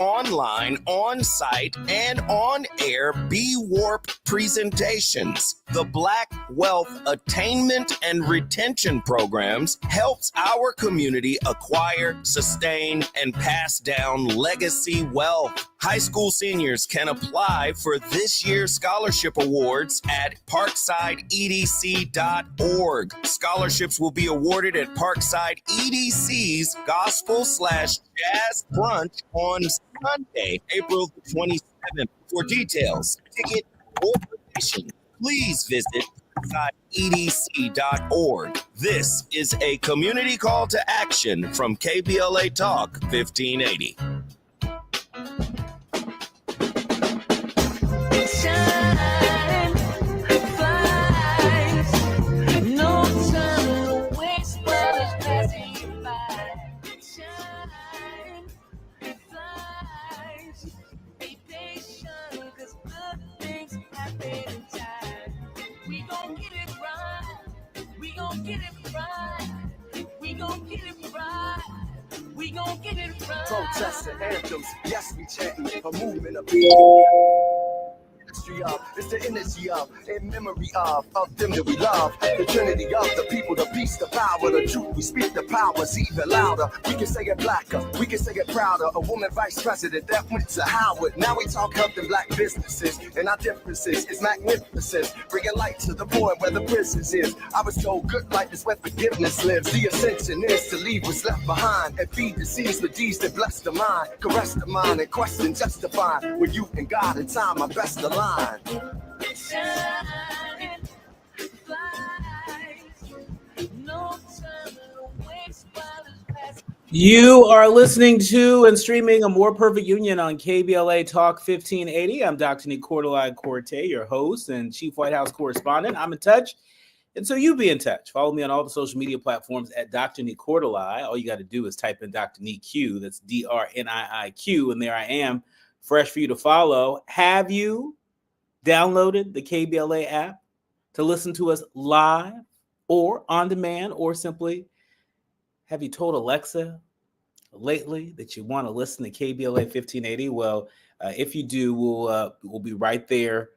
online, on-site, and on-air B-Warp presentations. The Black Wealth Attainment and Retention Programs helps our community acquire, sustain, and pass down legacy wealth. High school seniors can apply for this year's scholarship awards at parksideedc.org. Scholarships will be awarded at Parkside EDC's Gospel/Jazz Brunch on Sunday, April 27th. For details, ticket, or donation, please visit parksideedc.org. This is a community call to action from KBLA Talk 1580. Protesting anthems, yes, we chanting a movement of of, it's the energy of, in memory of them that we love, the trinity of the people, the peace, the power, the truth, we speak the powers even louder, we can say it blacker, we can say it prouder, a woman vice president, that went to Howard, now we talk helping black businesses, and our differences is magnificent, bringing light to the point where the prisons is, I was told good life is where forgiveness lives, the ascension is to leave what's left behind, and feed the seeds with deeds that bless the mind, caress the mind, and question justify, with you and God in time, my best align. You are listening to and streaming A More Perfect Union on KBLA Talk 1580. I'm Dr. Nii-Quartelai Quartey, your host and Chief White House Correspondent. I'm in touch, and so you be in touch. Follow me on all the social media platforms at Dr. Nii-Quartelai. All you got to do is type in Dr. Nii-Q. That's DRNIIQ, and there I am, fresh for you to follow. Have you downloaded the KBLA app to listen to us live or on demand, or simply have you told Alexa lately that you want to listen to KBLA 1580? Well, if you do, we'll be right there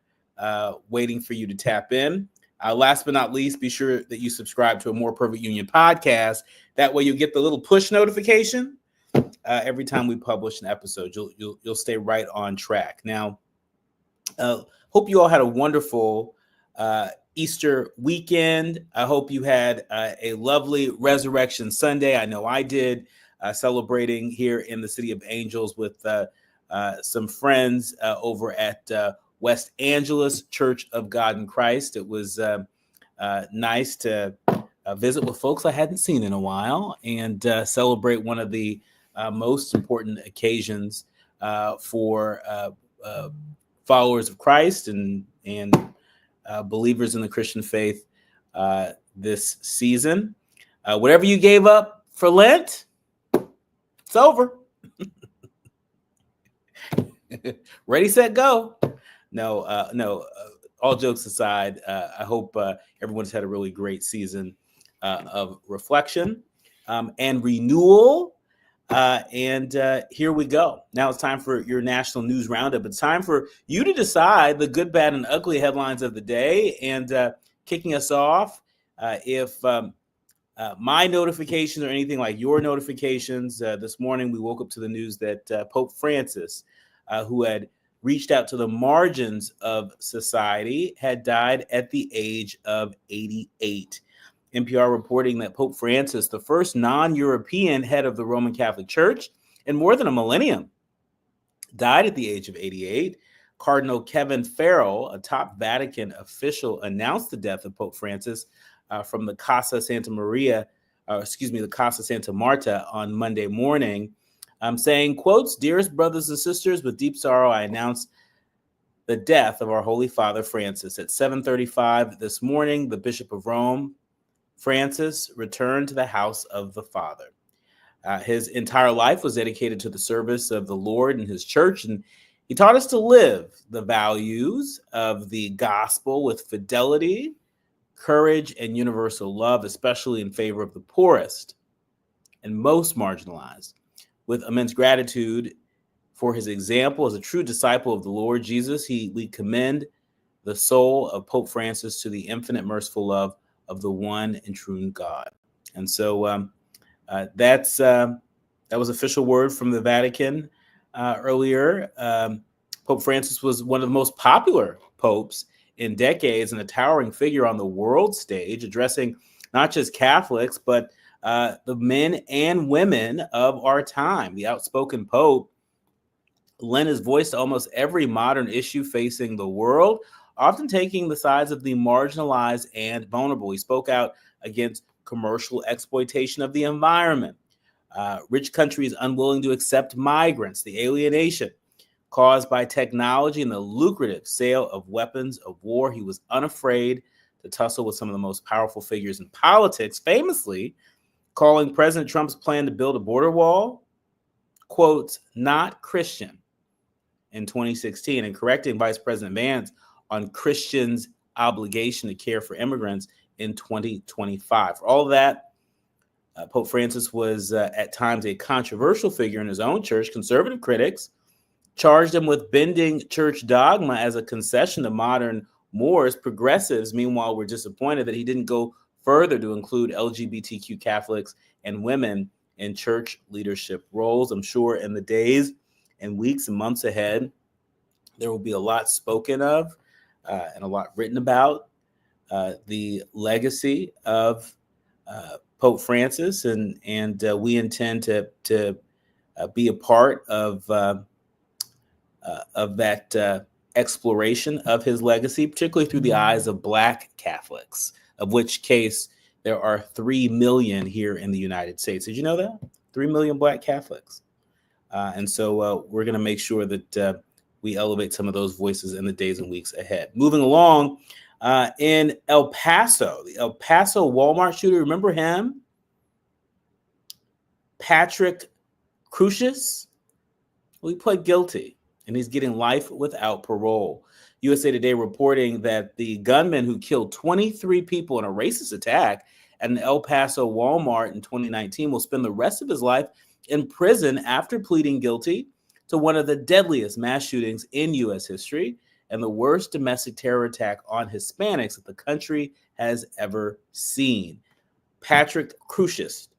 waiting for you to tap in. Last but not least, be sure that you subscribe to A More Perfect Union podcast. That way you'll get the little push notification every time we publish an episode. You'll stay right on track. Now, hope you all had a wonderful Easter weekend. I hope you had a lovely Resurrection Sunday. I know I did, celebrating here in the City of Angels with some friends over at West Angeles Church of God in Christ. It was nice to visit with folks I hadn't seen in a while and celebrate one of the most important occasions for followers of Christ and believers in the Christian faith this season. Whatever you gave up for Lent, it's over. Ready, set, go. No. All jokes aside, I hope everyone's had a really great season of reflection and renewal. And here we go. Now it's time for your national news roundup. It's time for you to decide the good, bad, and ugly headlines of the day. And kicking us off, if my notifications are anything like your notifications, this morning we woke up to the news that Pope Francis, who had reached out to the margins of society, had died at the age of 88. NPR reporting that Pope Francis, the first non-European head of the Roman Catholic Church in more than a millennium, died at the age of 88. Cardinal Kevin Farrell, a top Vatican official, announced the death of Pope Francis from the Casa Santa Marta on Monday morning, saying, quotes, "Dearest brothers and sisters, with deep sorrow, I announce the death of our Holy Father Francis. At 7:35 this morning, the Bishop of Rome, Francis, returned to the house of the Father. His entire life was dedicated to the service of the Lord and his church, and he taught us to live the values of the gospel with fidelity, courage, and universal love, especially in favor of the poorest and most marginalized. With immense gratitude For his example as a true disciple of the Lord Jesus, we commend the soul of Pope Francis to the infinite merciful love of the one and true God. And so that was official word from the Vatican earlier. Pope Francis was one of the most popular popes in decades and a towering figure on the world stage, addressing not just Catholics, but the men and women of our time. The outspoken Pope lent his voice to almost every modern issue facing the world, often taking the sides of the marginalized and vulnerable. He spoke out against commercial exploitation of the environment, rich countries unwilling to accept migrants, the alienation caused by technology, and the lucrative sale of weapons of war. He was unafraid to tussle with some of the most powerful figures in politics, famously calling President Trump's plan to build a border wall, quote, not Christian in 2016, and correcting Vice President Vance on Christians' obligation to care for immigrants in 2025. For all of that, Pope Francis was at times a controversial figure in his own church. Conservative critics charged him with bending church dogma as a concession to modern mores. Progressives, meanwhile, were disappointed that he didn't go further to include LGBTQ Catholics and women in church leadership roles. I'm sure in the days and weeks and months ahead, there will be a lot spoken of and a lot written about the legacy of Pope Francis, and we intend to be a part of that exploration of his legacy, particularly through the eyes of Black Catholics, of which case there are 3 million here in the United States. Did you know that? 3 million Black Catholics. And so we're going to make sure that we elevate some of those voices in the days and weeks ahead. Moving along, in El Paso, the El Paso Walmart shooter, remember him? Patrick Crucius? Well, he pled guilty, and he's getting life without parole. USA Today reporting that the gunman who killed 23 people in a racist attack at an El Paso Walmart in 2019 will spend the rest of his life in prison after pleading guilty to one of the deadliest mass shootings in U.S. history and the worst domestic terror attack on Hispanics that the country has ever seen. Patrick Crucius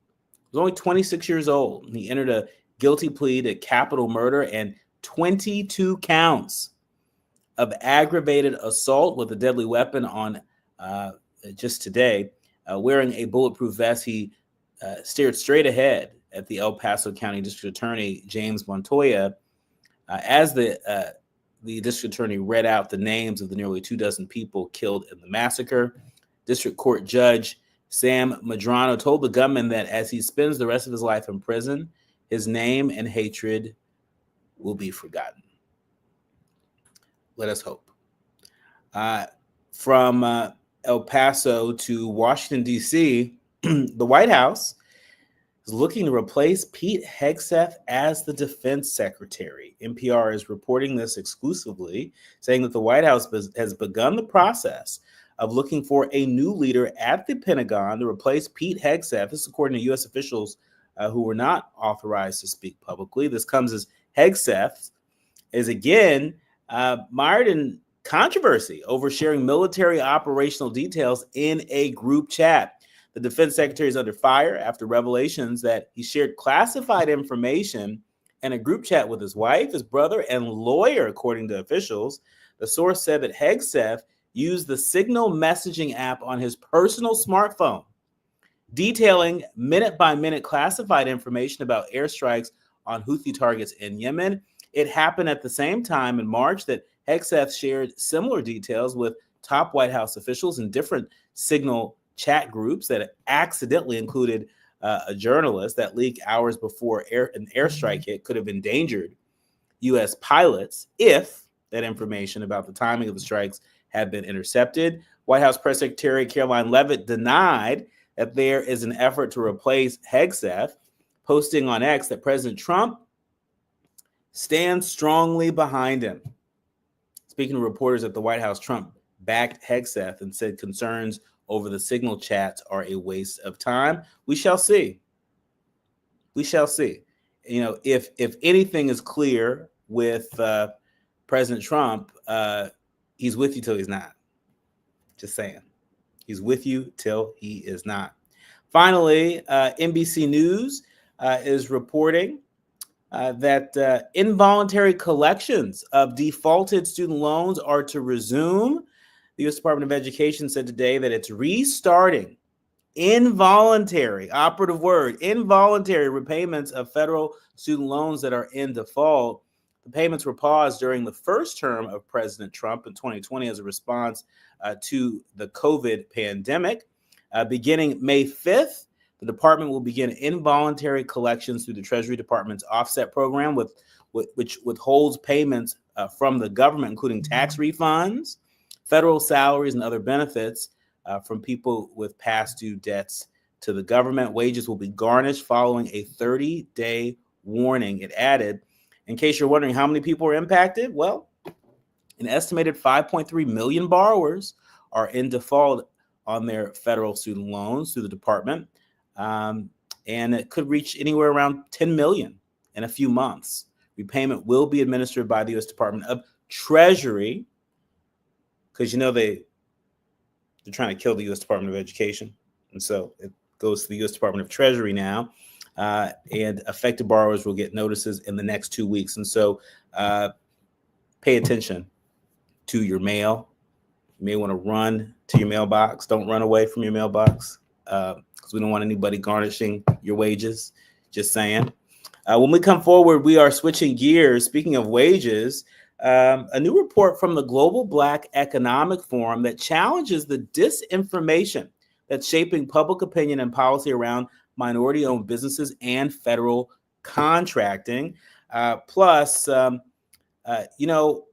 was only 26 years old. He entered a guilty plea to capital murder and 22 counts of aggravated assault with a deadly weapon on just today. Wearing a bulletproof vest, he stared straight ahead at the El Paso County District Attorney, James Montoya, as the district attorney read out the names of the nearly 24 people killed in the massacre. District Court Judge Sam Medrano told the gunman that as he spends the rest of his life in prison, his name and hatred will be forgotten. Let us hope. From El Paso to Washington, D.C., the White House is looking to replace Pete Hegseth as the defense secretary. NPR is reporting this exclusively, saying that the White House has begun the process of looking for a new leader at the Pentagon to replace Pete Hegseth. This is according to U.S. officials who were not authorized to speak publicly. This comes as Hegseth is again mired in controversy over sharing military operational details in a group chat. The defense secretary is under fire after revelations that he shared classified information in a group chat with his wife, his brother, and lawyer, according to officials. The source said that Hegseth used the Signal messaging app on his personal smartphone, detailing minute-by-minute classified information about airstrikes on Houthi targets in Yemen. It happened at the same time in March that Hegseth shared similar details with top White House officials in different Signal chat groups that accidentally included a journalist that leaked hours before an airstrike hit could have endangered U.S. pilots if that information about the timing of the strikes had been intercepted. White House Press Secretary Caroline Leavitt denied that there is an effort to replace Hegseth, posting on X that President Trump stands strongly behind him. Speaking to reporters at the White House, Trump backed Hegseth and said concerns over the Signal chats are a waste of time. We shall see. We shall see. if anything is clear with President Trump, he's with you till he's not. Just saying. He's with you till he is not. Finally, NBC News is reporting that involuntary collections of defaulted student loans are to resume. The U.S. Department of Education said today that it's restarting involuntary, operative word, involuntary repayments of federal student loans that are in default. The payments were paused during the first term of President Trump in 2020 as a response to the COVID pandemic. Beginning May 5th, the department will begin involuntary collections through the Treasury Department's offset program, which withholds payments from the government, including tax refunds, federal salaries, and other benefits from people with past due debts to the government. Wages will be garnished following a 30-day warning. It added, in case you're wondering how many people are impacted, well, an estimated 5.3 million borrowers are in default on their federal student loans through the department, and it could reach anywhere around 10 million in a few months. Repayment will be administered by the U.S. Department of Treasury, because they're trying to kill the U.S. Department of Education, and so it goes to the U.S. Department of Treasury now, and affected borrowers will get notices in the next 2 weeks. And so pay attention to your mail. You may want to run to your mailbox. Don't run away from your mailbox, because we don't want anybody garnishing your wages. Just saying. When we come forward, we are switching gears. Speaking of wages, a new report from the Global Black Economic Forum that challenges the disinformation that's shaping public opinion and policy around minority-owned businesses and federal contracting. Plus,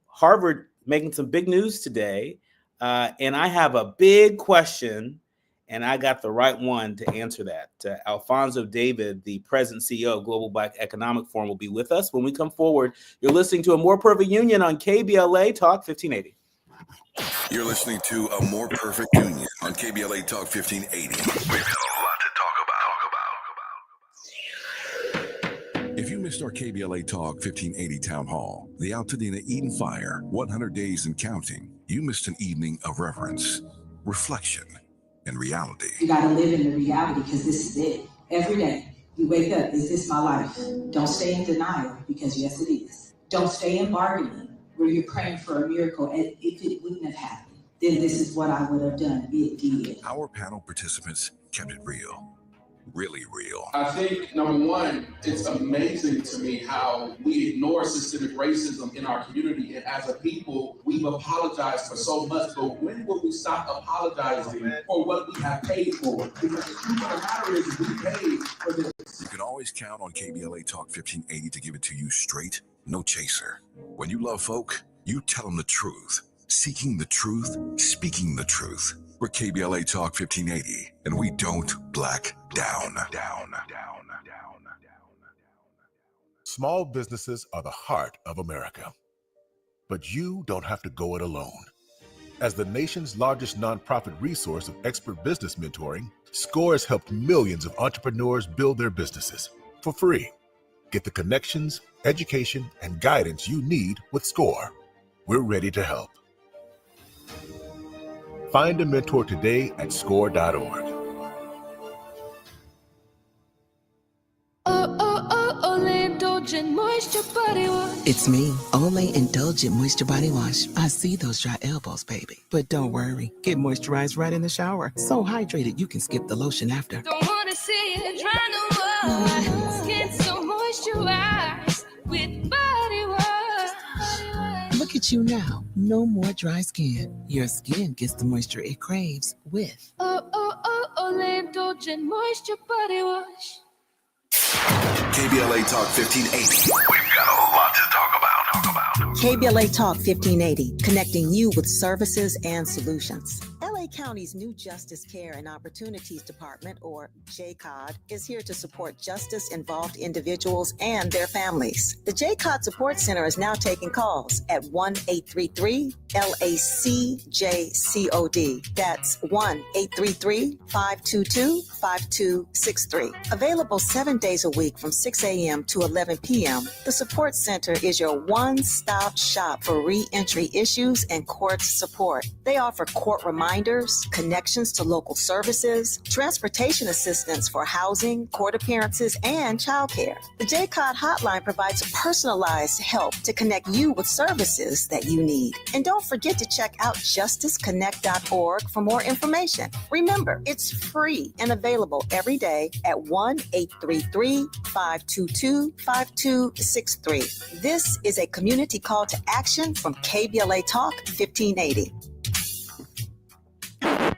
Harvard making some big news today, and I have a big question, and I got the right one to answer that. Alfonso David, the president and CEO of Global Black Economic Forum, will be with us when we come forward. You're listening to A More Perfect Union on KBLA Talk 1580. You're listening to A More Perfect Union on KBLA Talk 1580. We've got a lot to talk about. If you missed our KBLA Talk 1580 Town Hall, the Altadena Eden Fire, 100 Days and Counting, you missed an evening of reverence, reflection, and reality. You got to live in the reality, because this is it. Every day you wake up, is this my life? Don't stay in denial, because yes, it is. Don't stay in bargaining where you're praying for a miracle, and if it wouldn't have happened, then this is what I would have done. It did. Our panel participants kept it real. Really real. I think, number one, it's amazing to me how we ignore systemic racism in our community. And as a people, we've apologized for so much. But when will we stop apologizing for what we have paid for? Because the truth of the matter is, we paid for this. You can always count on KBLA Talk 1580 to give it to you straight, no chaser. When you love folk, you tell them the truth. Seeking the truth, speaking the truth. We're KBLA Talk 1580, and we don't black down. Small businesses are the heart of America. But you don't have to go it alone. As the nation's largest nonprofit resource of expert business mentoring, SCORE has helped millions of entrepreneurs build their businesses for free. Get the connections, education, and guidance you need with SCORE. We're ready to help. Find a mentor today at score.org. Only Indulgent Moisture Body Wash. It's me, Only Indulgent Moisture Body Wash. I see those dry elbows, baby. But don't worry, get moisturized right in the shower. So hydrated you can skip the lotion after. Don't wanna see it dry no more. Skin so moisturized with body wash. Look at you now. No more dry skin. Your skin gets the moisture it craves with Only Indulgent Moisture Body Wash. KBLA Talk 1580. We've got a lot to talk about. KBLA Talk 1580, connecting you with services and solutions. LA County's new Justice Care and Opportunities Department, or JCOD, is here to support justice-involved individuals and their families. The JCOD Support Center is now taking calls at 1-833-LACJCOD. That's 1-833-522-5263. Available 7 days a week from 6 a.m. to 11 p.m., the Support Center is your one-stop shop for re-entry issues and court support. They offer court reminders, connections to local services, transportation assistance for housing, court appearances, and childcare. The JCOD hotline provides personalized help to connect you with services that you need. And don't forget to check out justiceconnect.org for more information. Remember, it's free and available every day at 1-833-522-5263. This is a community call to action from KBLA Talk 1580.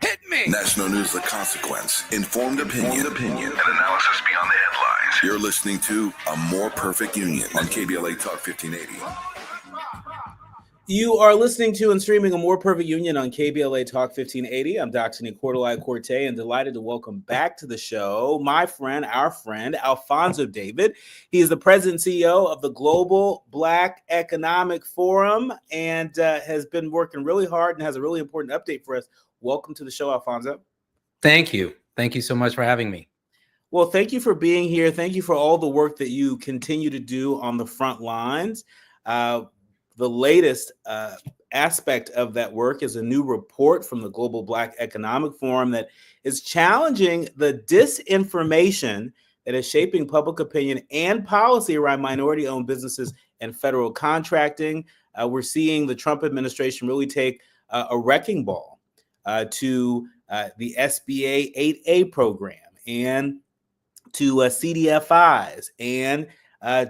Hit me! National news, the consequence, informed opinion, and analysis beyond the headlines. You're listening to A More Perfect Union on KBLA Talk 1580. You are listening to and streaming A More Perfect Union on KBLA Talk 1580. I'm Dr. Nii-Quartelai Quartey, and delighted to welcome back to the show my friend, our friend, Alfonso David. He is the president and CEO of the Global Black Economic Forum and has been working really hard and has a really important update for us. Welcome to the show, Alfonso. Thank you. Thank you so much for having me. Well, thank you for being here. Thank you for all the work that you continue to do on the front lines. The latest aspect of that work is a new report from the Global Black Economic Forum that is challenging the disinformation that is shaping public opinion and policy around minority-owned businesses and federal contracting. We're seeing the Trump administration really take a wrecking ball to the SBA 8A program and to CDFIs and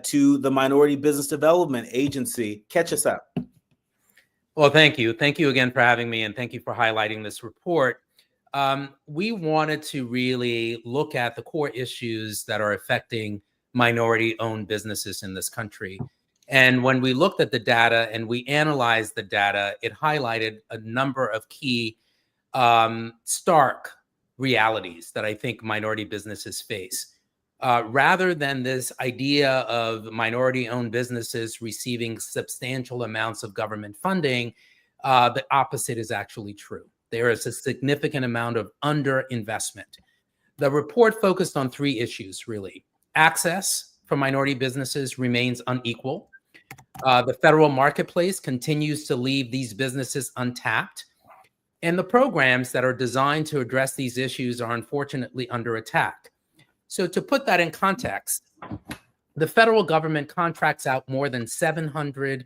to the Minority Business Development Agency. Catch us up. Well, thank you. Thank you again for having me, and thank you for highlighting this report. We wanted to really look at the core issues that are affecting minority-owned businesses in this country. And when we looked at the data and we analyzed the data, it highlighted a number of key stark realities that I think minority businesses face. Rather than this idea of minority-owned businesses receiving substantial amounts of government funding, the opposite is actually true. There is a significant amount of underinvestment. The report focused on three issues, really. Access for minority businesses remains unequal. The federal marketplace continues to leave these businesses untapped. And the programs that are designed to address these issues are unfortunately under attack. So to put that in context, the federal government contracts out more than $770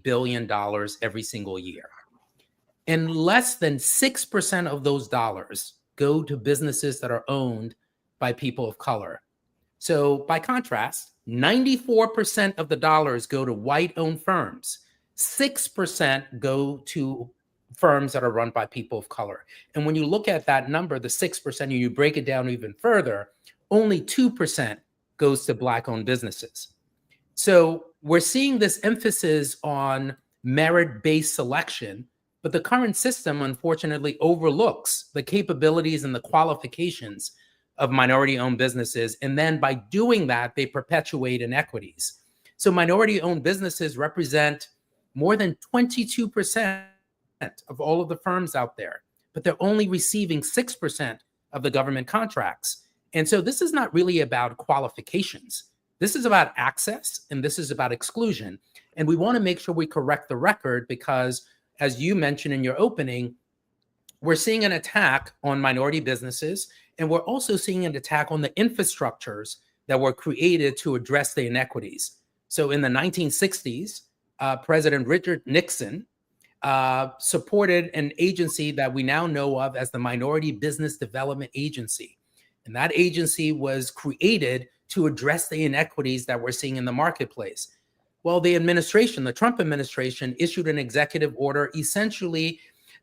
billion every single year. And less than 6% of those dollars go to businesses that are owned by people of color. So by contrast, 94% of the dollars go to white-owned firms. 6% go to firms that are run by people of color. And when you look at that number, the 6%, and you break it down even further, only 2% goes to Black-owned businesses. So we're seeing this emphasis on merit-based selection, but the current system, unfortunately, overlooks the capabilities and the qualifications of minority-owned businesses. And then by doing that, they perpetuate inequities. So minority-owned businesses represent more than 22% of all of the firms out there, but they're only receiving 6% of the government contracts. And so this is not really about qualifications. This is about access, and this is about exclusion. And we want to make sure we correct the record because, as you mentioned in your opening, we're seeing an attack on minority businesses, and we're also seeing an attack on the infrastructures that were created to address the inequities. So in the 1960s, President Richard Nixon supported an agency that we now know of as the Minority Business Development Agency. And that agency was created to address the inequities that we're seeing in the marketplace. Well, the administration, the Trump administration, issued an executive order essentially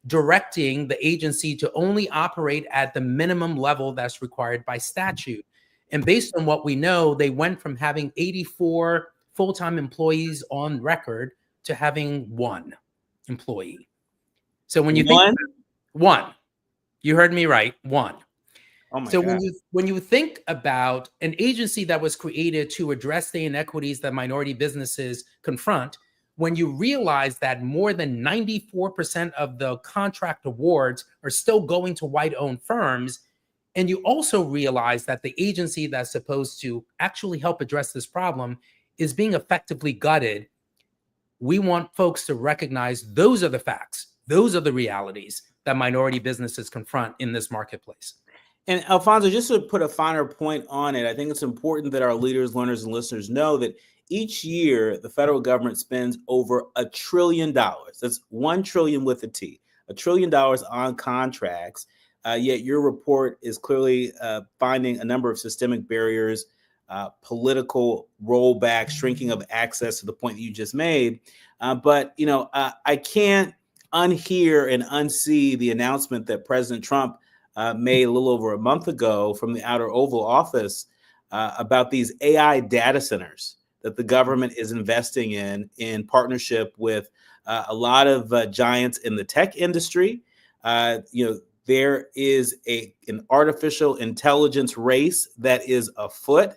directing the agency to only operate at the minimum level that's required by statute. And based on what we know, they went from having 84 full-time employees on record to having one employee. So when you think One. You heard me right. One. Oh my So God. when you think about an agency that was created to address the inequities that minority businesses confront, when you realize that more than 94% of the contract awards are still going to white-owned firms, and you also realize that the agency that's supposed to actually help address this problem is being effectively gutted, we want folks to recognize those are the facts. Those are the realities that minority businesses confront in this marketplace. And Alfonso, just to put a finer point on it, I think it's important that our leaders, learners, and listeners know that each year the federal government spends over $1 trillion. That's 1 trillion with a T, $1 trillion on contracts. Yet your report is clearly finding a number of systemic barriers, political rollback, shrinking of access to the point that you just made. But I can't unhear and unsee the announcement that President Trump made a little over a month ago from the Outer Oval Office about these AI data centers that the government is investing in partnership with a lot of giants in the tech industry. There is an artificial intelligence race that is afoot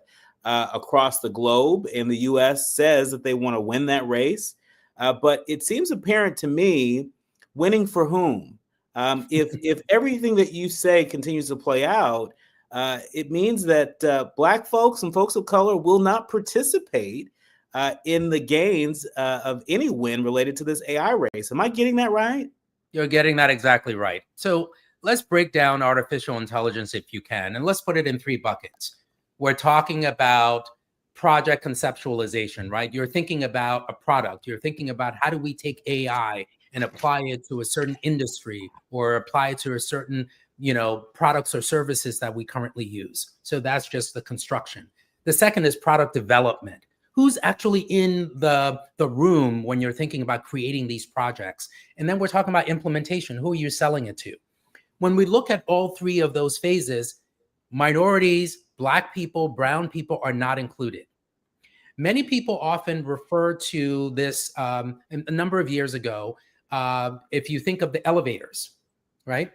across the globe, and the U.S. says that they want to win that race. But it seems apparent to me, winning for whom? If everything that you say continues to play out, it means that Black folks and folks of color will not participate in the gains of any win related to this AI race. Am I getting that right? You're getting that exactly right. So let's break down artificial intelligence if you can, and let's put it in 3 buckets. We're talking about project conceptualization, right? You're thinking about a product. You're thinking about how do we take AI and apply it to a certain industry or apply it to a certain, products or services that we currently use. So that's just the construction. The second is product development. Who's actually in the room when you're thinking about creating these projects? And then we're talking about implementation. Who are you selling it to? When we look at all 3 of those phases, minorities, Black people, brown people are not included. Many people often refer to this a number of years ago. If you think of the elevators, right?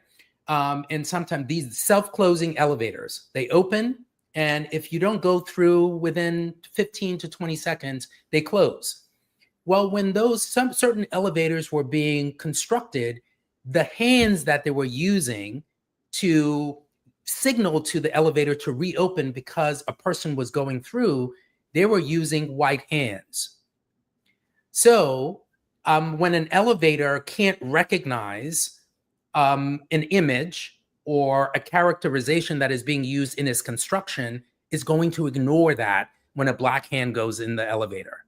And sometimes these self-closing elevators, they open, and if you don't go through within 15 to 20 seconds, they close. Well, when some certain elevators were being constructed, the hands that they were using to signal to the elevator to reopen because a person was going through, they were using white hands. So when an elevator can't recognize an image or a characterization that is being used in its construction, is going to ignore that when a Black hand goes in the elevator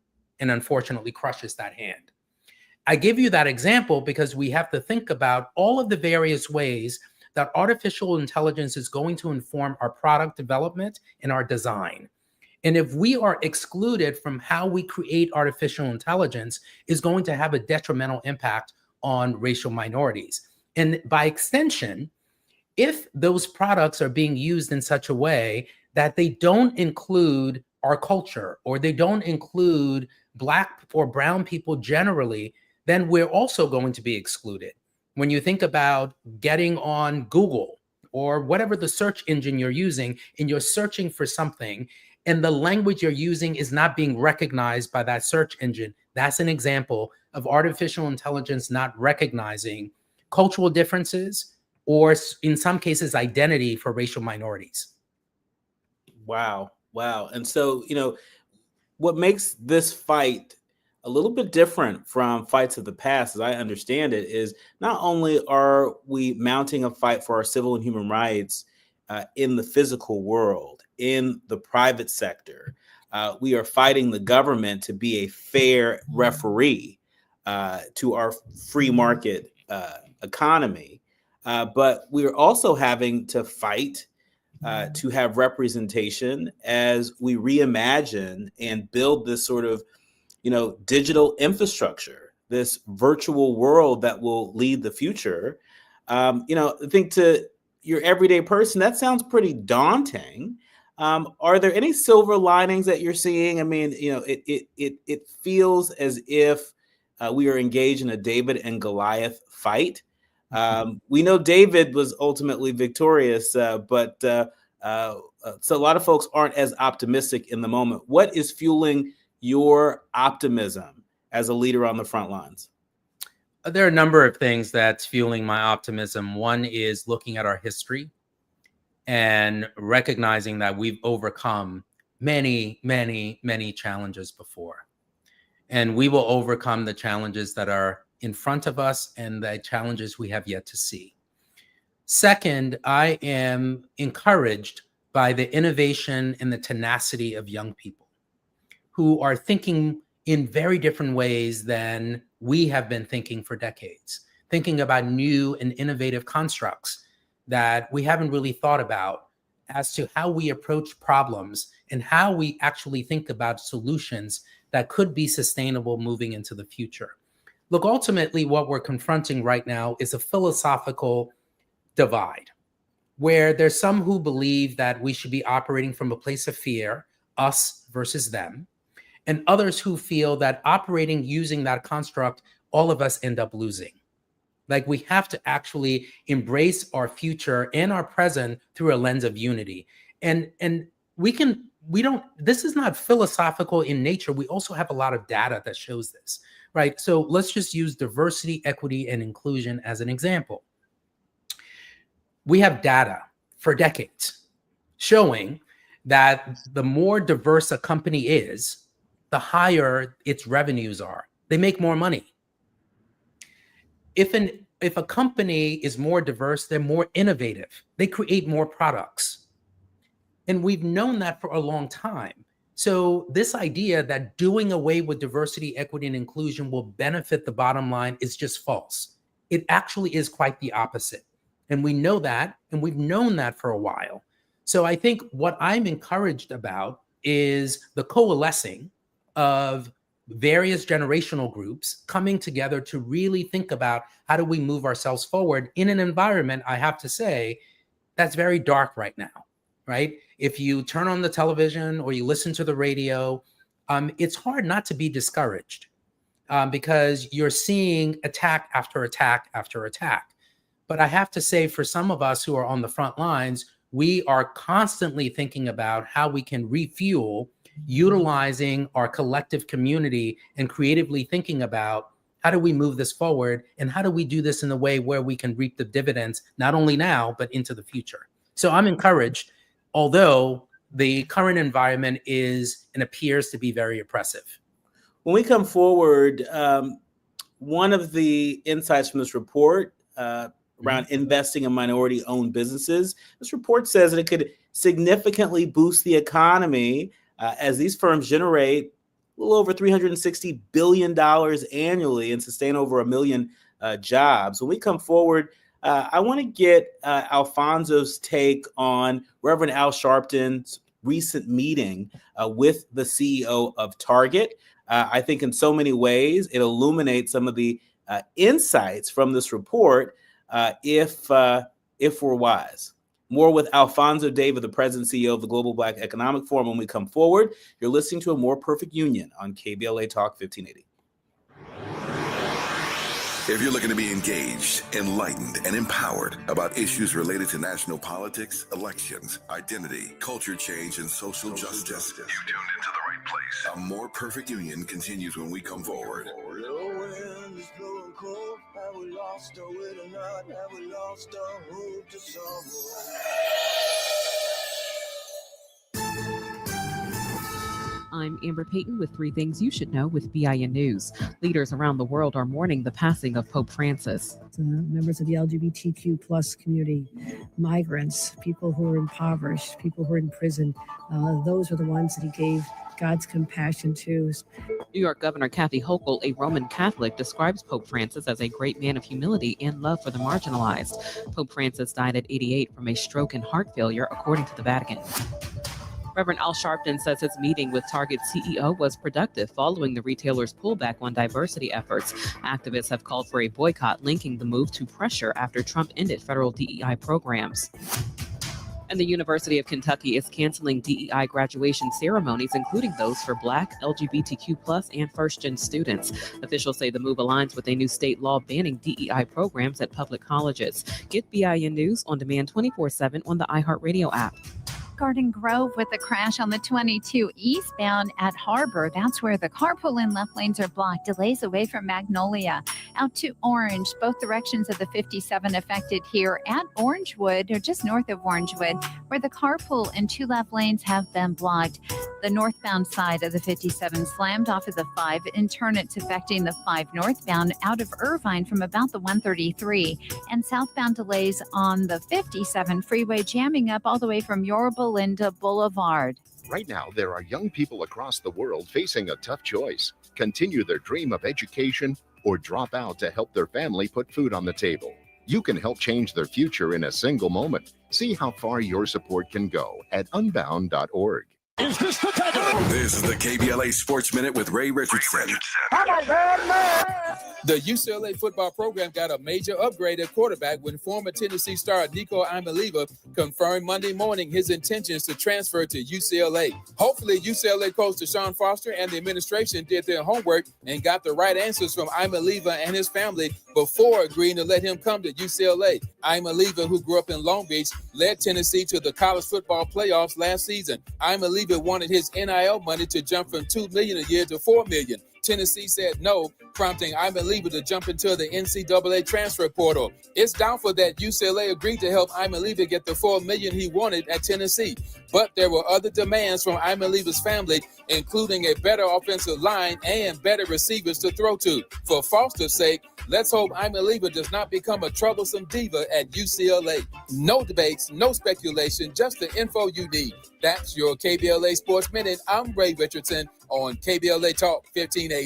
and unfortunately crushes that hand. I give you that example because we have to think about all of the various ways that artificial intelligence is going to inform our product development and our design. And if we are excluded from how we create artificial intelligence, is going to have a detrimental impact on racial minorities. And by extension, if those products are being used in such a way that they don't include our culture or they don't include Black or brown people generally, then we're also going to be excluded. When you think about getting on Google or whatever the search engine you're using, and you're searching for something, and the language you're using is not being recognized by that search engine, that's an example of artificial intelligence not recognizing cultural differences or, in some cases, identity for racial minorities. Wow. And so, what makes this fight a little bit different from fights of the past, as I understand it, is not only are we mounting a fight for our civil and human rights in the physical world, in the private sector, we are fighting the government to be a fair referee to our free market economy. But we are also having to fight to have representation as we reimagine and build this sort of digital infrastructure, this virtual world that will lead the future. I think to your everyday person, that sounds pretty daunting. Are there any silver linings that you're seeing? I mean, it feels as if we are engaged in a David and Goliath fight. We know David was ultimately victorious, but so a lot of folks aren't as optimistic in the moment. What is fueling your optimism as a leader on the front lines? There are a number of things that's fueling my optimism. One is looking at our history and recognizing that we've overcome many, many, many challenges before. And we will overcome the challenges that are in front of us and the challenges we have yet to see. Second, I am encouraged by the innovation and the tenacity of young people who are thinking in very different ways than we have been thinking for decades, thinking about new and innovative constructs that we haven't really thought about as to how we approach problems and how we actually think about solutions that could be sustainable moving into the future. Look, ultimately, what we're confronting right now is a philosophical divide, where there's some who believe that we should be operating from a place of fear, us versus them, and others who feel that operating using that construct, all of us end up losing. Like, we have to actually embrace our future and our present through a lens of unity. And this is not philosophical in nature. We also have a lot of data that shows this, right? So let's just use diversity, equity, and inclusion as an example. We have data for decades showing that the more diverse a company is, the higher its revenues are. They make more money. If a company is more diverse, they're more innovative. They create more products. And we've known that for a long time. So this idea that doing away with diversity, equity, and inclusion will benefit the bottom line is just false. It actually is quite the opposite. And we know that, and we've known that for a while. So I think what I'm encouraged about is the coalescing of various generational groups coming together to really think about how do we move ourselves forward in an environment, I have to say, that's very dark right now, right? If you turn on the television or you listen to the radio, it's hard not to be discouraged because you're seeing attack after attack after attack. But I have to say, for some of us who are on the front lines, we are constantly thinking about how we can refuel, utilizing our collective community and creatively thinking about how do we move this forward and how do we do this in a way where we can reap the dividends, not only now, but into the future. So I'm encouraged, although the current environment is and appears to be very oppressive. When we come forward, one of the insights from this report around investing in minority-owned businesses, this report says that it could significantly boost the economy as these firms generate a little over $360 billion annually and sustain over 1 million jobs. When we come forward, I want to get Alfonso's take on Reverend Al Sharpton's recent meeting with the CEO of Target. I think in so many ways it illuminates some of the insights from this report if we're wise. More with Alfonso David, the president and CEO of the Global Black Economic Forum, when we come forward. You're listening to A More Perfect Union on KBLA Talk 1580. If you're looking to be engaged, enlightened, and empowered about issues related to national politics, elections, identity, culture change, and social justice, you've tuned into the right place. A More Perfect Union continues when we come forward. I'm Amber Payton with 3 Things You Should Know with BIN News. Leaders around the world are mourning the passing of Pope Francis. Members of the LGBTQ plus community, migrants, people who are impoverished, people who are in prison, those are the ones that he gave God's compassion to. New York Governor Kathy Hochul, a Roman Catholic, describes Pope Francis as a great man of humility and love for the marginalized. Pope Francis died at 88 from a stroke and heart failure, according to the Vatican. Reverend Al Sharpton says his meeting with Target CEO was productive following the retailer's pullback on diversity efforts. Activists have called for a boycott, linking the move to pressure after Trump ended federal DEI programs. And the University of Kentucky is canceling DEI graduation ceremonies, including those for Black, LGBTQ+, and first-gen students. Officials say the move aligns with a new state law banning DEI programs at public colleges. Get BIN News on demand 24/7 on the iHeartRadio app. Garden Grove with a crash on the 22 eastbound at Harbor. That's where the carpool and left lanes are blocked. Delays away from Magnolia. Out to Orange. Both directions of the 57 affected here at Orangewood, or just north of Orangewood, where the carpool and 2 left lanes have been blocked. The northbound side of the 57 slammed off of the 5. In turn, it's affecting the 5 northbound out of Irvine from about the 133. And southbound delays on the 57 freeway, jamming up all the way from Yorba Linda Boulevard. Right now, there are young people across the world facing a tough choice: continue their dream of education or drop out to help their family put food on the table. You can help change their future in a single moment. See how far your support can go at unbound.org. Is this the tether? This is the KBLA Sports Minute with Ray Richardson. The UCLA football program got a major upgrade at quarterback when former Tennessee star Nico Imaliva confirmed Monday morning his intentions to transfer to UCLA. Hopefully, UCLA coach Deshaun Foster and the administration did their homework and got the right answers from Imaliva and his family before agreeing to let him come to UCLA. Imaliva, who grew up in Long Beach, led Tennessee to the college football playoffs last season. Imaliva wanted his NIL money to jump from $2 million a year to $4 million. Tennessee said no, prompting Imaliva to jump into the NCAA transfer portal. It's doubtful that UCLA agreed to help Imaliva get the $4 million he wanted at Tennessee. But there were other demands from Imaliva's family, including a better offensive line and better receivers to throw to. For Foster's sake, let's hope Imaliva does not become a troublesome diva at UCLA. No debates, no speculation, just the info you need. That's your KBLA Sports Minute. I'm Ray Richardson on KBLA Talk 1580.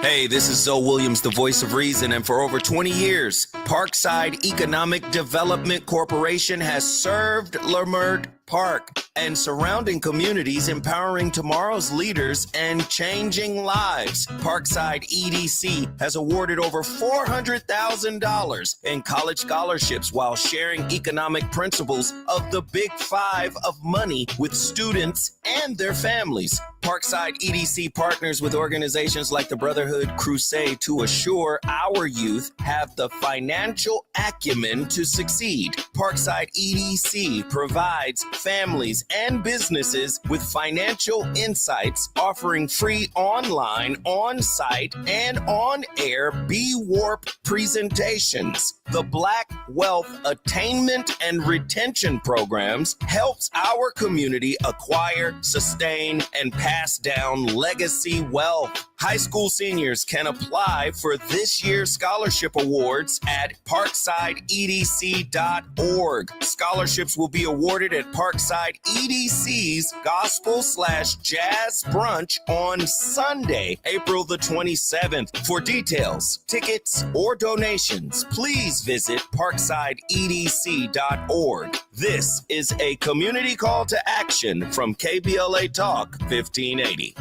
Hey, this is Zoe Williams, the voice of reason, and for over 20 years, Parkside Economic Development Corporation has served Leimert Park and surrounding communities, empowering tomorrow's leaders and changing lives. Parkside EDC has awarded over $400,000 in college scholarships while sharing economic principles of the Big Five of money with students and their families. Parkside EDC partners with organizations like the Brotherhood Crusade to assure our youth have the financial acumen to succeed. Parkside EDC provides families and businesses with financial insights, offering free online, on-site, and on-air B-Warp presentations. The Black Wealth Attainment and Retention Programs helps our community acquire, sustain, and pass down legacy wealth. High school seniors can apply for this year's scholarship awards at parksideedc.org. Scholarships will be awarded at Parkside EDC's Gospel/Jazz Brunch on Sunday, April the 27th. For details, tickets, or donations, please visit parksideedc.org. This is a community call to action from KBLA Talk 1580.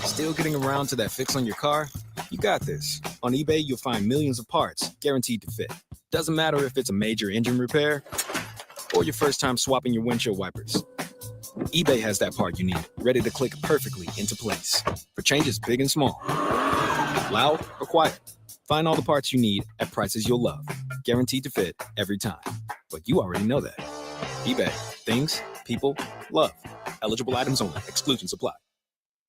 Still getting around to that fix on your car? You got this. On eBay, you'll find millions of parts guaranteed to fit. Doesn't matter if it's a major engine repair or your first time swapping your windshield wipers. eBay has that part you need, ready to click perfectly into place for changes big and small. Loud or quiet, find all the parts you need at prices you'll love. Guaranteed to fit every time. But you already know that. eBay. Things, people, love. Eligible items only. Exclusions apply.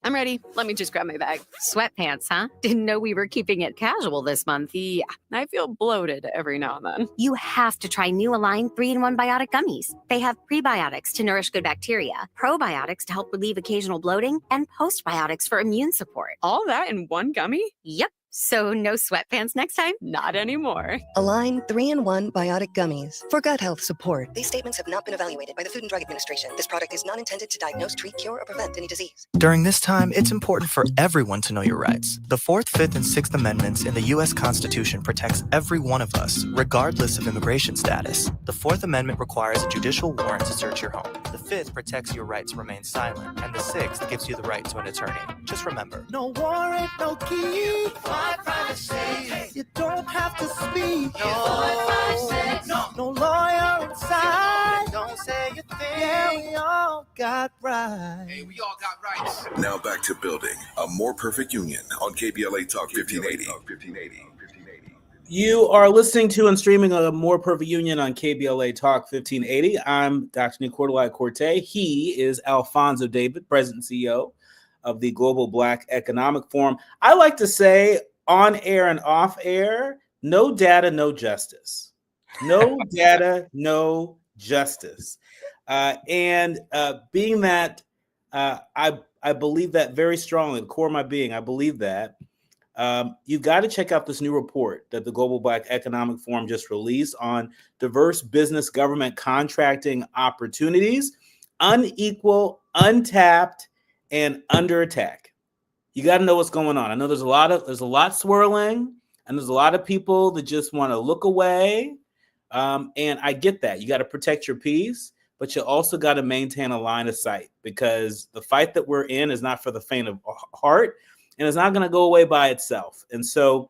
I'm ready. Let me just grab my bag. Sweatpants, huh? Didn't know we were keeping it casual this month. Yeah, I feel bloated every now and then. You have to try new Align 3-in-1 Biotic Gummies. They have prebiotics to nourish good bacteria, probiotics to help relieve occasional bloating, and postbiotics for immune support. All that in one gummy? Yep. So no sweatpants next time? Not anymore. Align 3-in-1 Biotic Gummies for gut health support. These statements have not been evaluated by the Food and Drug Administration. This product is not intended to diagnose, treat, cure, or prevent any disease. During this time, it's important for everyone to know your rights. The 4th, 5th, and 6th Amendments in the U.S. Constitution protects every one of us, regardless of immigration status. The 4th Amendment requires a judicial warrant to search your home. The 5th protects your right to remain silent, and the 6th gives you the right to an attorney. Just remember, no warrant, no key. You don't have to speak. No lawyer inside. Don't say your thing. Yeah, we all got rights. Hey, we all got rights. Now back to building a more perfect union on KBLA Talk 1580. You are listening to and streaming a More Perfect Union on KBLA Talk 1580. I'm Dr. Nii-Quartelai Quartey. He is Alfonso David, President and CEO of the Global Black Economic Forum. I like to say on air and off air, no data, no justice. No data, no justice. And being that I believe that very strongly, the core of my being, I believe that. You've got to check out this new report that the Global Black Economic Forum just released on diverse business government contracting opportunities, unequal, untapped, and under attack. You got to know what's going on. I know there's a lot swirling, and there's a lot of people that just want to look away. And I get that. You got to protect your peace, but you also got to maintain a line of sight, because the fight that we're in is not for the faint of heart. And it's not going to go away by itself. And so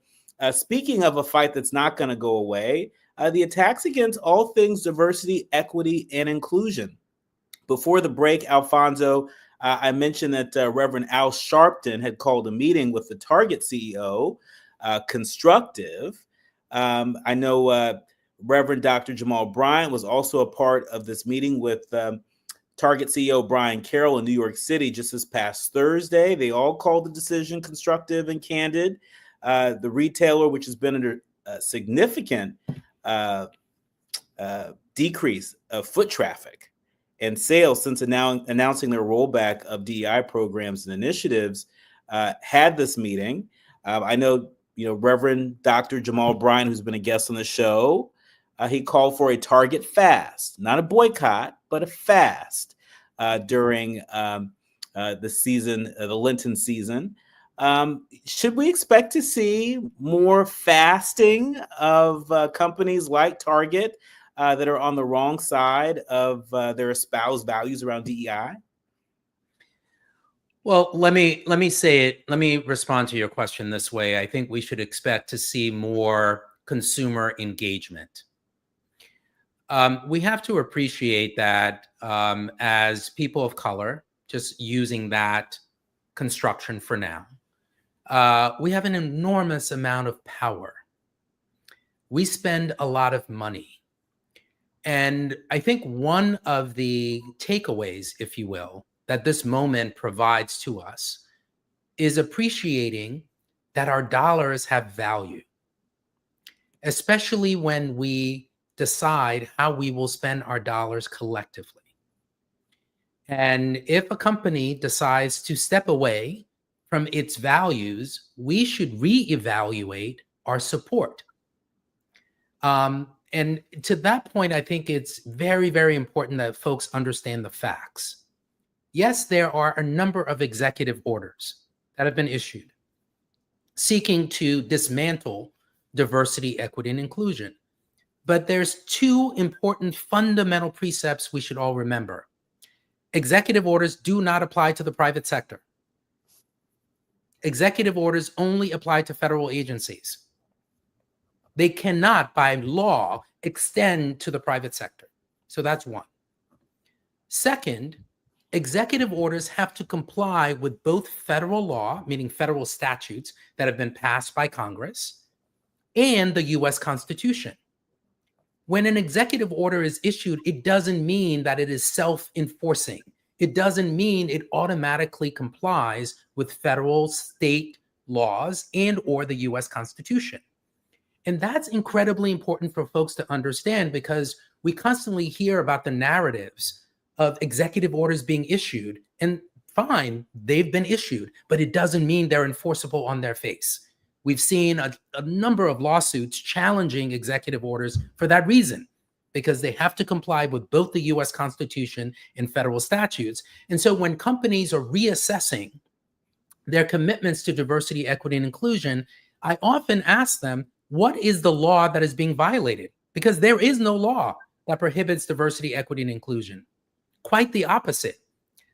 speaking of a fight that's not going to go away, the attacks against all things diversity, equity, and inclusion. Before the break, Alfonso, I mentioned that Reverend Al Sharpton had called a meeting with the Target CEO, constructive. I know Reverend Dr. Jamal Bryant was also a part of this meeting with Target CEO Brian Carroll in New York City just this past Thursday. They all called the decision constructive and candid. The retailer, which has been under significant decrease of foot traffic and sales since announcing their rollback of DEI programs and initiatives, had this meeting. I know, Reverend Dr. Jamal Bryant, who's been a guest on the show, he called for a Target fast, not a boycott, but a fast during the season, the Lenten season. Should we expect to see more fasting of companies like Target that are on the wrong side of their espoused values around DEI? Well, let me say it. Let me respond to your question this way. I think we should expect to see more consumer engagement. We have to appreciate that as people of color, just using that construction for now, we have an enormous amount of power. We spend a lot of money. And I think one of the takeaways, if you will, that this moment provides to us is appreciating that our dollars have value, especially when we decide how we will spend our dollars collectively. And if a company decides to step away from its values, we should reevaluate our support. And to that point, I think it's very, very important that folks understand the facts. Yes, there are a number of executive orders that have been issued seeking to dismantle diversity, equity, and inclusion. But there's two important fundamental precepts we should all remember. Executive orders do not apply to the private sector. Executive orders only apply to federal agencies. They cannot, by law, extend to the private sector. So that's one. Second, executive orders have to comply with both federal law, meaning federal statutes that have been passed by Congress, and the U.S. Constitution. When an executive order is issued, it doesn't mean that it is self-enforcing. It doesn't mean it automatically complies with federal, state laws and or the U.S. Constitution. And that's incredibly important for folks to understand, because we constantly hear about the narratives of executive orders being issued. And fine, they've been issued, but it doesn't mean they're enforceable on their face. We've seen a number of lawsuits challenging executive orders for that reason, because they have to comply with both the U.S. Constitution and federal statutes. And so when companies are reassessing their commitments to diversity, equity, and inclusion, I often ask them, what is the law that is being violated? Because there is no law that prohibits diversity, equity, and inclusion. Quite the opposite.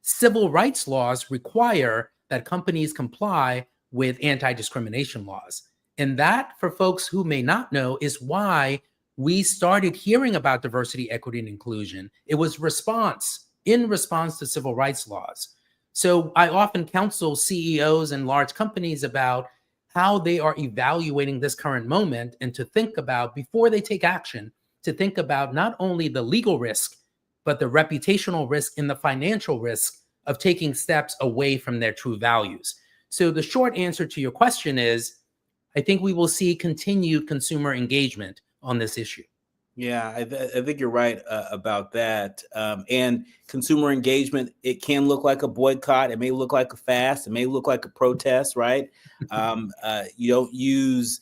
Civil rights laws require that companies comply with anti-discrimination laws. And that, for folks who may not know, is why we started hearing about diversity, equity, and inclusion. It was in response to civil rights laws. So I often counsel CEOs and large companies about how they are evaluating this current moment, and to think about, before they take action, to think about not only the legal risk, but the reputational risk and the financial risk of taking steps away from their true values. So the short answer to your question is, I think we will see continued consumer engagement on this issue. Yeah, I think you're right about that. And consumer engagement, it can look like a boycott. It may look like a fast. It may look like a protest, right? You don't use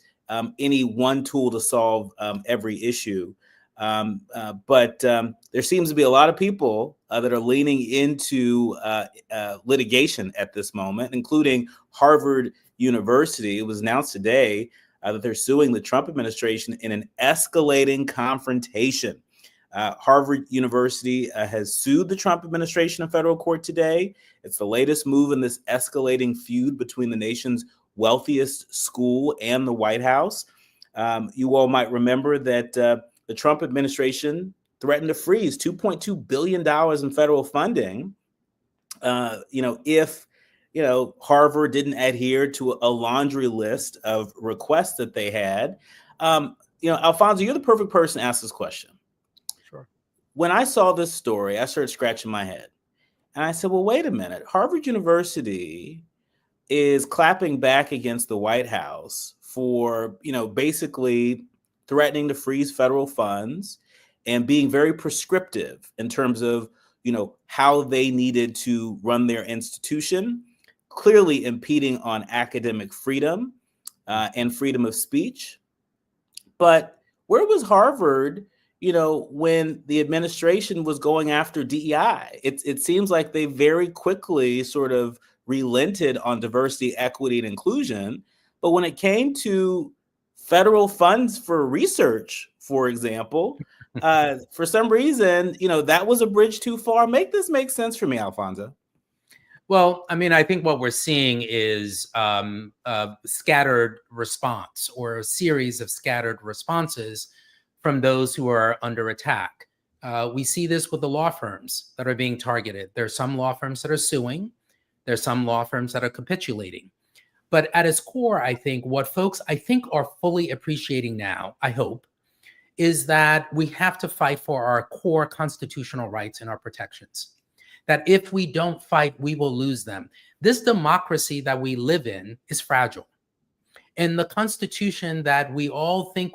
any one tool to solve every issue. But there seems to be a lot of people that are leaning into litigation at this moment, including Harvard University. It was announced today that they're suing the Trump administration in an escalating confrontation. Harvard University has sued the Trump administration in federal court today. It's the latest move in this escalating feud between the nation's wealthiest school and the White House. You all might remember that the Trump administration threatened to freeze $2.2 billion in federal funding, if Harvard didn't adhere to a laundry list of requests that they had. Alfonso, you're the perfect person to ask this question. Sure. When I saw this story, I started scratching my head. And I said, well, wait a minute. Harvard University is clapping back against the White House for, basically threatening to freeze federal funds and being very prescriptive in terms of, how they needed to run their institution, clearly impeding on academic freedom and freedom of speech. But where was Harvard, when the administration was going after DEI? It seems like they very quickly sort of relented on diversity, equity, and inclusion. But when it came to federal funds for research, for example, for some reason, that was a bridge too far. Make this make sense for me, Alfonso. Well, I think what we're seeing is a scattered response, or a series of scattered responses from those who are under attack. We see this with the law firms that are being targeted. There are some law firms that are suing. There are some law firms that are capitulating. But at its core, I think what folks are fully appreciating now, I hope, is that we have to fight for our core constitutional rights and our protections. That if we don't fight, we will lose them. This democracy that we live in is fragile. And the Constitution that we all think,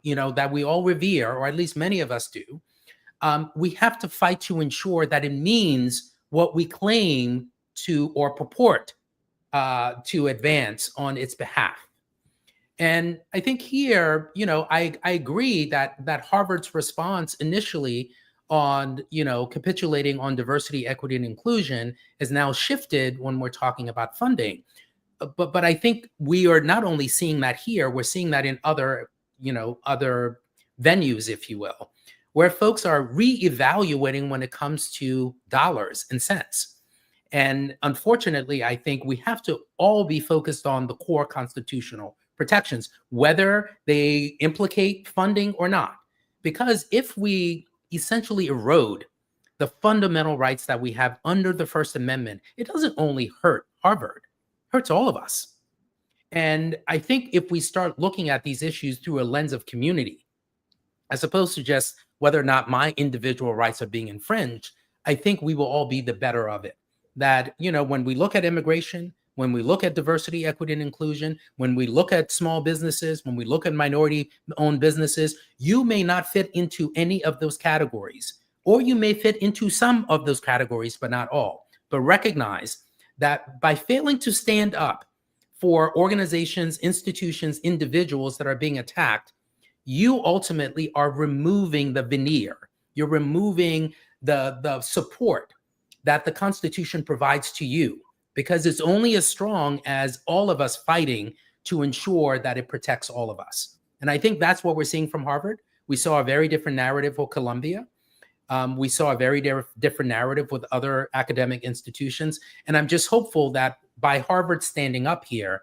that we all revere, or at least many of us do, we have to fight to ensure that it means what we claim to or purport to advance on its behalf. And I think here, I agree that Harvard's response initially on, capitulating on diversity, equity, and inclusion has now shifted when we're talking about funding. But I think we are not only seeing that here, we're seeing that in other venues, if you will, where folks are reevaluating when it comes to dollars and cents. And unfortunately, I think we have to all be focused on the core constitutional protections, whether they implicate funding or not. Because if we essentially erode the fundamental rights that we have under the First Amendment, it doesn't only hurt Harvard, it hurts all of us. And I think if we start looking at these issues through a lens of community, as opposed to just whether or not my individual rights are being infringed, I think we will all be the better of it. That, when we look at immigration, when we look at diversity, equity, and inclusion, when we look at small businesses, when we look at minority-owned businesses, you may not fit into any of those categories, or you may fit into some of those categories, but not all. But recognize that by failing to stand up for organizations, institutions, individuals that are being attacked, you ultimately are removing the veneer. You're removing the support that the Constitution provides to you, because it's only as strong as all of us fighting to ensure that it protects all of us. And I think that's what we're seeing from Harvard. We saw a very different narrative for Columbia. We saw a very different narrative with other academic institutions. And I'm just hopeful that by Harvard standing up here,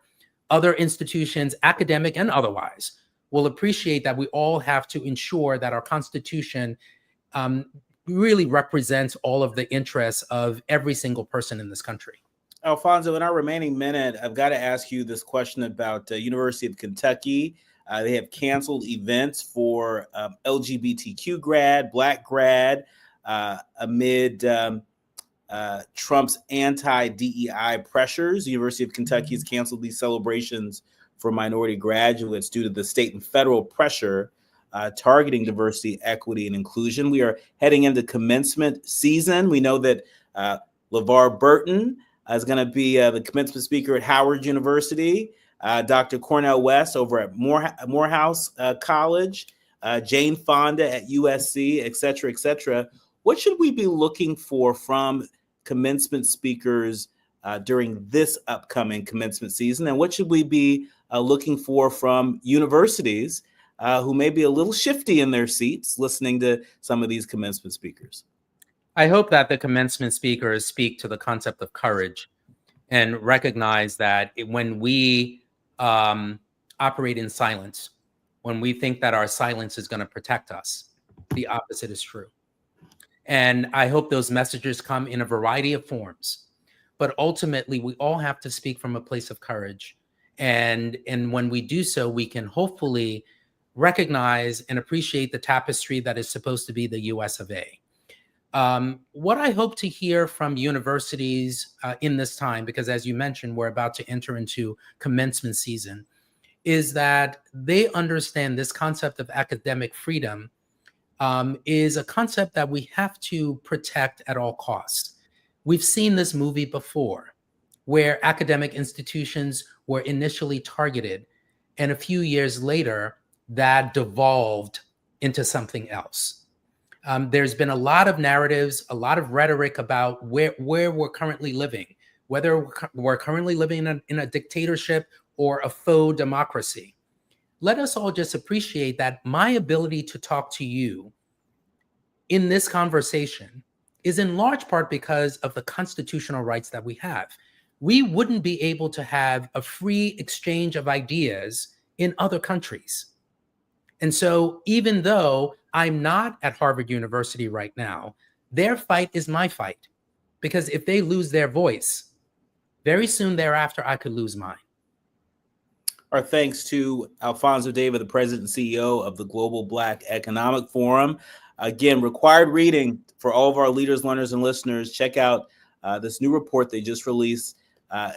other institutions, academic and otherwise, will appreciate that we all have to ensure that our Constitution really represents all of the interests of every single person in this country. Alfonso, in our remaining minute, I've got to ask you this question about University of Kentucky. They have canceled events for LGBTQ grad, Black grad, amid Trump's anti-DEI pressures. The University of Kentucky has canceled these celebrations for minority graduates due to the state and federal pressure targeting diversity, equity, and inclusion. We are heading into commencement season. We know that LeVar Burton is going to be the commencement speaker at Howard University. Dr. Cornel West over at Morehouse College, Jane Fonda at USC, et cetera, et cetera. What should we be looking for from commencement speakers during this upcoming commencement season? And what should we be looking for from universities who may be a little shifty in their seats listening to some of these commencement speakers? I hope that the commencement speakers speak to the concept of courage and recognize that when we operate in silence, when we think that our silence is going to protect us, the opposite is true. And I hope those messages come in a variety of forms. But ultimately, we all have to speak from a place of courage. And when we do so, we can hopefully recognize and appreciate the tapestry that is supposed to be the US of A. What I hope to hear from universities in this time, because as you mentioned, we're about to enter into commencement season, is that they understand this concept of academic freedom is a concept that we have to protect at all costs. We've seen this movie before, where academic institutions were initially targeted, and a few years later, that devolved into something else. There's been a lot of narratives, a lot of rhetoric about where we're currently living, whether we're currently living in a dictatorship or a faux democracy. Let us all just appreciate that my ability to talk to you in this conversation is in large part because of the constitutional rights that we have. We wouldn't be able to have a free exchange of ideas in other countries. And so even though I'm not at Harvard University right now, their fight is my fight. Because if they lose their voice, very soon thereafter, I could lose mine. Our thanks to Alfonso David, the president and CEO of the Global Black Economic Forum. Again, required reading for all of our leaders, learners, and listeners. Check out this new report they just released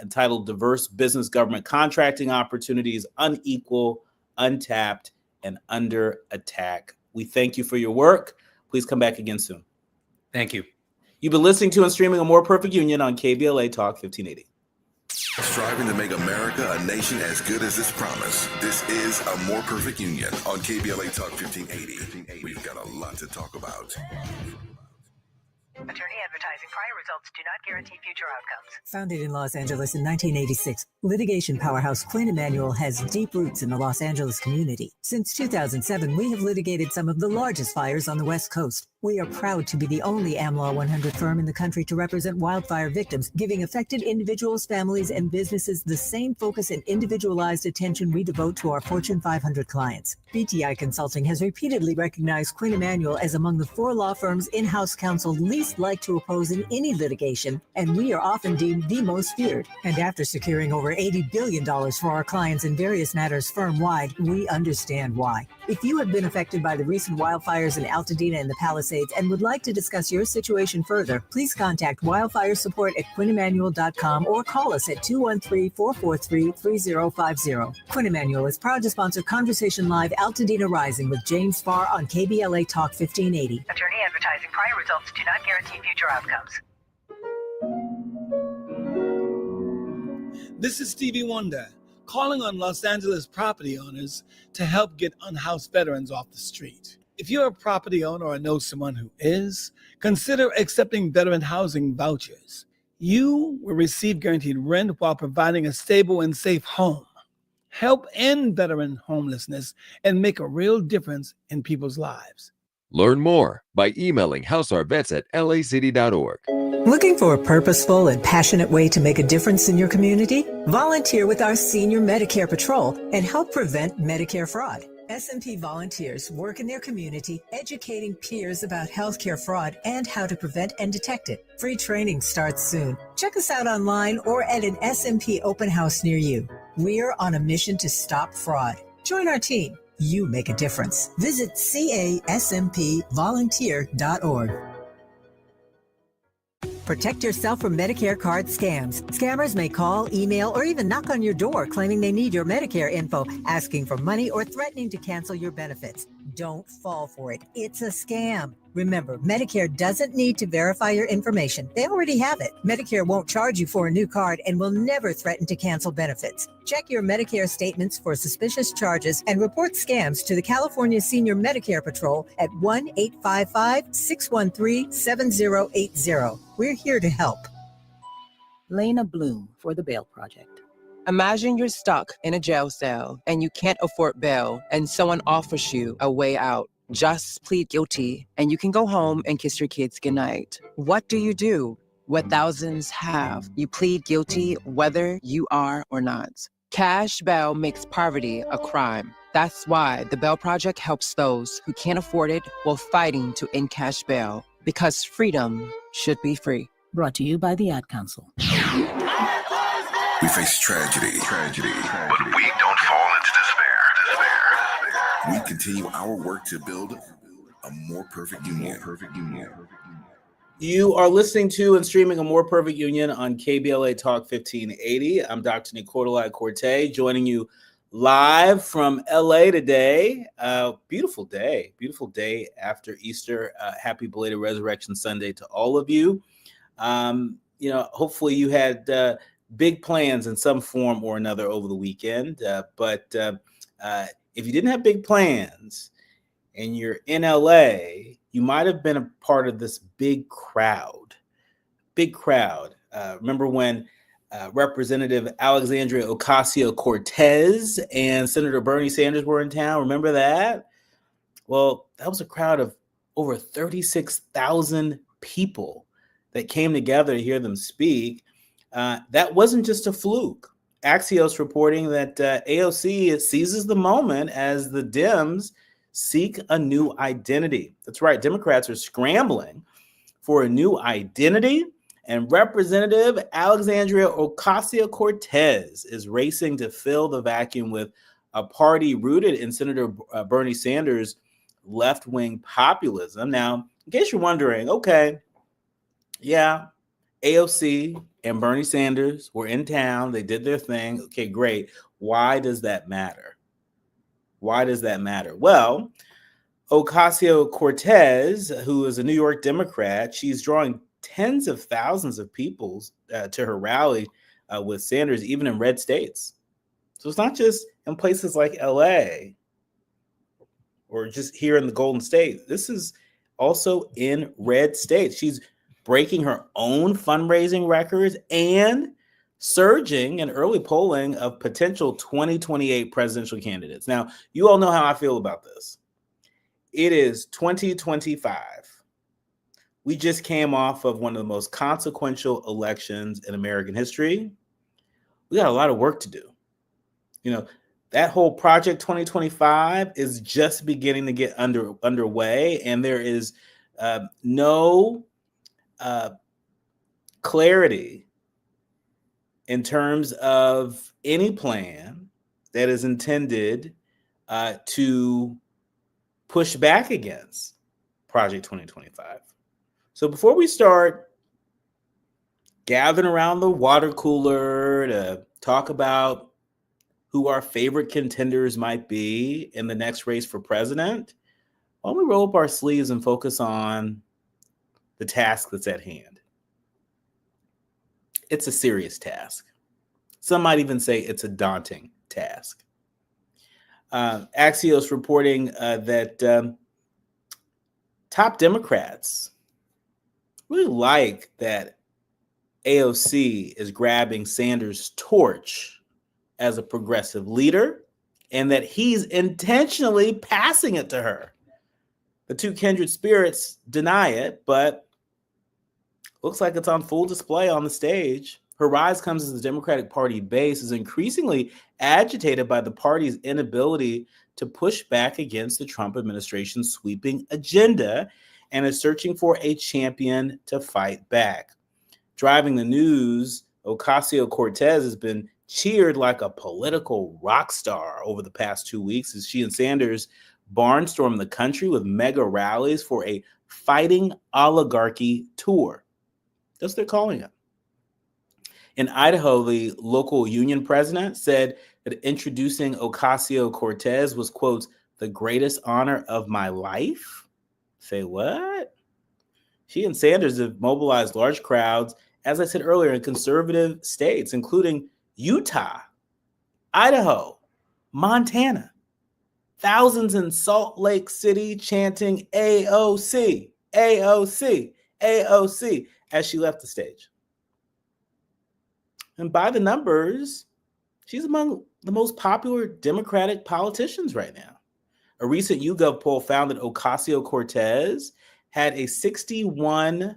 entitled Diverse Business Government Contracting Opportunities, Unequal, Untapped, and Under Attack. We thank you for your work. Please come back again soon. Thank you. You've been listening to and streaming A More Perfect Union on KBLA Talk 1580. Striving to make America a nation as good as its promise. This is A More Perfect Union on KBLA Talk 1580. We've got a lot to talk about. Attorney advertising. Prior results do not guarantee future outcomes. Founded in Los Angeles in 1986, litigation powerhouse Quinn Emanuel has deep roots in the Los Angeles community. Since 2007, we have litigated some of the largest fires on the West Coast. We are proud to be the only AmLaw 100 firm in the country to represent wildfire victims, giving affected individuals, families, and businesses the same focus and individualized attention we devote to our Fortune 500 clients. BTI Consulting has repeatedly recognized Quinn Emanuel as among the 4 law firms in-house counsel least likely to oppose in any litigation, and we are often deemed the most feared. And after securing over $80 billion for our clients in various matters firm-wide, we understand why. If you have been affected by the recent wildfires in Altadena and the Palisades and would like to discuss your situation further, please contact wildfire support at QuinnEmanuel.com or call us at 213-443-3050. Quinn Emanuel is proud to sponsor Conversation Live Altadena Rising with James Farr on KBLA Talk 1580. Attorney advertising. Prior results do not guarantee future outcomes. This is Stevie Wonder, calling on Los Angeles property owners to help get unhoused veterans off the street. If you're a property owner or know someone who is, consider accepting veteran housing vouchers. You will receive guaranteed rent while providing a stable and safe home. Help end veteran homelessness and make a real difference in people's lives. Learn more by emailing houseourvets@lacity.org. Looking for a purposeful and passionate way to make a difference in your community? Volunteer with our Senior Medicare Patrol and help prevent Medicare fraud. SMP volunteers work in their community, educating peers about healthcare fraud and how to prevent and detect it. Free training starts soon. Check us out online or at an SMP open house near you. We're on a mission to stop fraud. Join our team. You make a difference. Visit caspvolunteer.org. Protect yourself from Medicare card scams. Scammers may call, email, or even knock on your door claiming they need your Medicare info, asking for money or threatening to cancel your benefits. Don't fall for it. It's a scam. Remember, Medicare doesn't need to verify your information. They already have it. Medicare won't charge you for a new card and will never threaten to cancel benefits. Check your Medicare statements for suspicious charges and report scams to the California Senior Medicare Patrol at 1-855-613-7080. We're here to help. Lena Bloom for the Bail Project. Imagine you're stuck in a jail cell and you can't afford bail and someone offers you a way out. Just plead guilty and you can go home and kiss your kids goodnight. What do you do? What thousands have. You plead guilty whether you are or not. Cash bail makes poverty a crime. That's why the Bail Project helps those who can't afford it while fighting to end cash bail. Because freedom should be free. Brought to you by the Ad Council. We face tragedy, but we don't fall into despair. We continue our work to build a more perfect union. You are listening to and streaming A More Perfect Union on KBLA Talk 1580. I'm Dr. Nii-Quartelai Quartey, joining you live from LA today. Beautiful day after Easter. Happy belated Resurrection Sunday to all of you. Hopefully you had big plans in some form or another over the weekend. But if you didn't have big plans and you're in LA, you might have been a part of this big crowd. Remember when Representative Alexandria Ocasio-Cortez and Senator Bernie Sanders were in town? Remember that? Well, that was a crowd of over 36,000 people that came together to hear them speak. That wasn't just a fluke. Axios reporting that AOC seizes the moment as the Dems seek a new identity. That's right. Democrats are scrambling for a new identity, and Representative Alexandria Ocasio-Cortez is racing to fill the vacuum with a party rooted in Senator Bernie Sanders' left-wing populism. Now, in case you're wondering, okay, yeah, AOC and Bernie Sanders were in town. They did their thing. Okay, great. Why does that matter? Well, Ocasio-Cortez, who is a New York Democrat, she's drawing tens of thousands of people to her rally with Sanders, even in red states. So it's not just in places like LA or just here in the Golden State. This is also in red states. She's breaking her own fundraising records and surging in early polling of potential 2028 presidential candidates. Now, you all know how I feel about this. It is 2025. We just came off of one of the most consequential elections in American history. We got a lot of work to do. That whole Project 2025 is just beginning to get underway, and there is no clarity in terms of any plan that is intended to push back against Project 2025. So before we start gathering around the water cooler to talk about who our favorite contenders might be in the next race for president, why don't we roll up our sleeves and focus on the task that's at hand? It's a serious task. Some might even say it's a daunting task. Axios reporting that top Democrats really like that AOC is grabbing Sanders' torch as a progressive leader and that he's intentionally passing it to her. The two kindred spirits deny it, but looks like it's on full display on the stage Her rise comes as the Democratic Party base is increasingly agitated by the party's inability to push back against the Trump administration's sweeping agenda and is searching for a champion to fight back. Driving the news, Ocasio-Cortez has been cheered like a political rock star over the past 2 weeks as she and Sanders barnstorm the country with mega rallies for a fighting oligarchy tour. That's what they're calling it. In Idaho, the local union president said that introducing Ocasio-Cortez was, quote, the greatest honor of my life. Say what? She and Sanders have mobilized large crowds, as I said earlier, in conservative states, including Utah, Idaho, Montana. Thousands in Salt Lake City chanting AOC, AOC, AOC as she left the stage. And by the numbers, she's among the most popular Democratic politicians right now. A recent YouGov poll found that Ocasio-Cortez had a 61%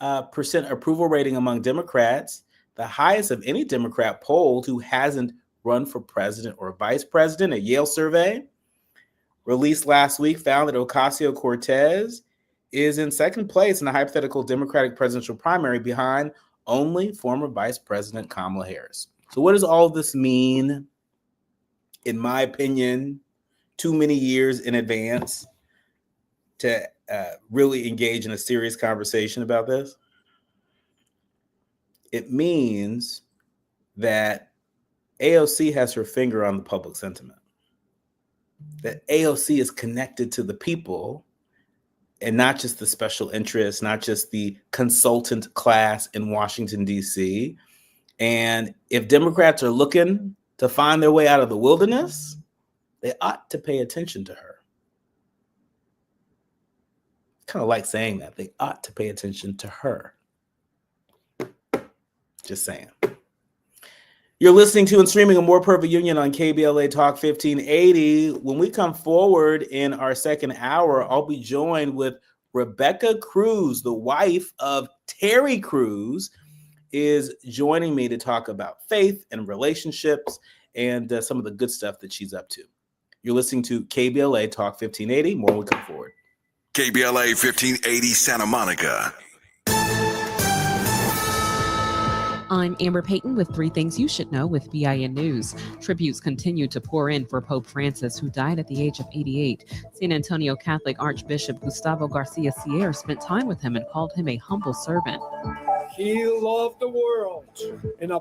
approval rating among Democrats, the highest of any Democrat polled who hasn't run for president or vice president. A Yale survey released last week found that Ocasio-Cortez is in second place in the hypothetical Democratic presidential primary behind only former Vice President Kamala Harris. So what does all this mean? In my opinion, too many years in advance to really engage in a serious conversation about this. It means that AOC has her finger on the public sentiment. That AOC is connected to the people and not just the special interests, not just the consultant class in Washington, D.C. And if Democrats are looking to find their way out of the wilderness, they ought to pay attention to her. Kind of like saying that. They ought to pay attention to her. Just saying. You're listening to and streaming A More Perfect Union on KBLA Talk 1580. When we come forward in our second hour, I'll be joined with Rebecca Cruz, the wife of Terry Cruz, is joining me to talk about faith and relationships and some of the good stuff that she's up to. You're listening to KBLA Talk 1580. More will come forward. KBLA 1580 Santa Monica. I'm Amber Payton with 3 Things You Should Know with BIN News. Tributes continue to pour in for Pope Francis, who died at the age of 88. San Antonio Catholic Archbishop Gustavo Garcia Sierra spent time with him and called him a humble servant. He loved the world, and